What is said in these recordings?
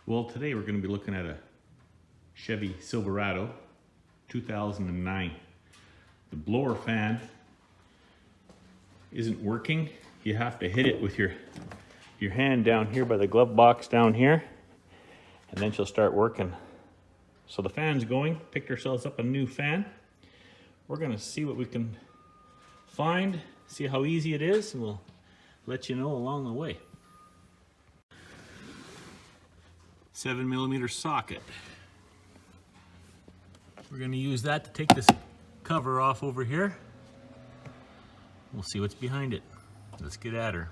Well, today we're going to be looking at a Chevy Silverado 2009. The blower fan isn't working. You have to hit it with your hand down here by the glove box down here, and then she'll start working. So the fan's going. Picked ourselves up a new fan. We're going to see what we can find, see how easy it is, and we'll let you know along the way. 7mm socket. We're going to use that to take this cover off over here. We'll see what's behind it. Let's get at her.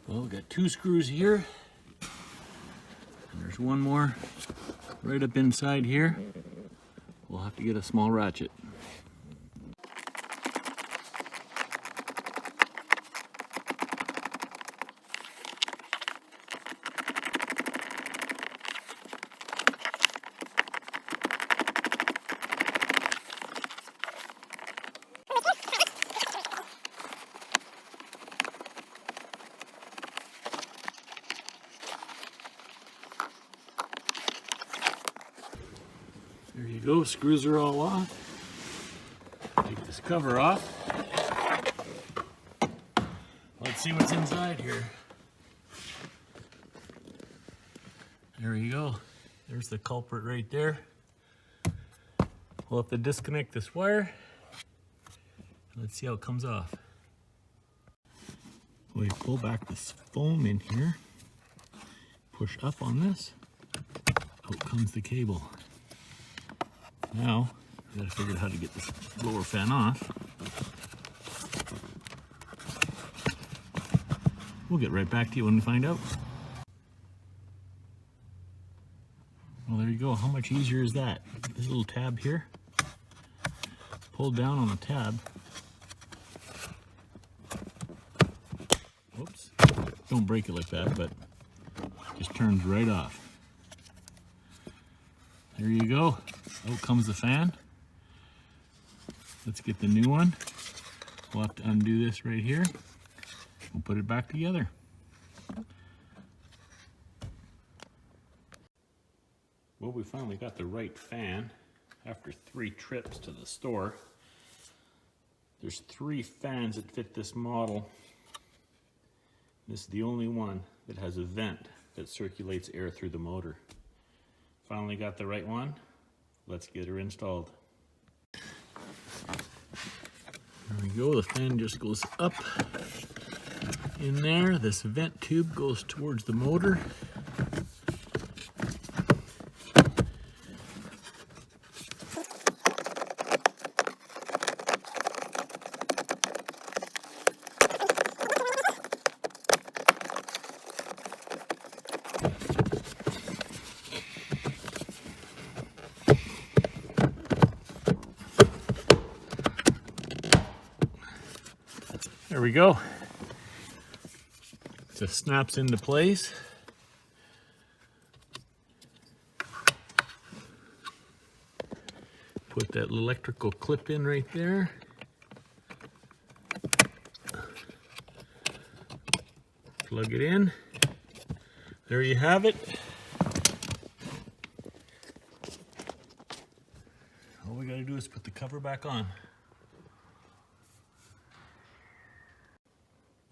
Well, we've got 2 screws here, and there's one more right up inside here. We'll have to get a small ratchet. There you go, screws are all off. Take this cover off. Let's see what's inside here. There you go. There's the culprit right there. We'll have to disconnect this wire. Let's see how it comes off. We pull back this foam in here, push up on this, out comes the cable. Now, I gotta figure out how to get this blower fan off. We'll get right back to you when we find out. Well, there you go. How much easier is that? This little tab here. Pull down on the tab. Whoops. Don't break it like that, but it just turns right off. There you go. Out comes the fan. Let's get the new one. We'll have to undo this right here. We'll put it back together. Well, we finally got the right fan after 3 trips to the store. There's 3 fans that fit this model. This is the only one that has a vent that circulates air through the motor. Finally got the right one. Let's get her installed. There we go, the fan just goes up in there. This vent tube goes towards the motor. There we go. It just snaps into place. Put that electrical clip in right there. Plug it in. There you have it. All we gotta do is put the cover back on.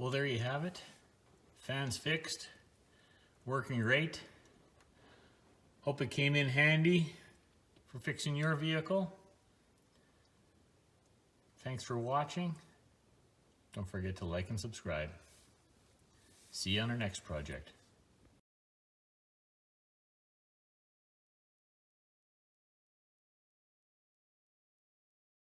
Well, there you have it. Fans fixed, working great. Hope it came in handy for fixing your vehicle. Thanks for watching. Don't forget to like and subscribe. See you on our next project.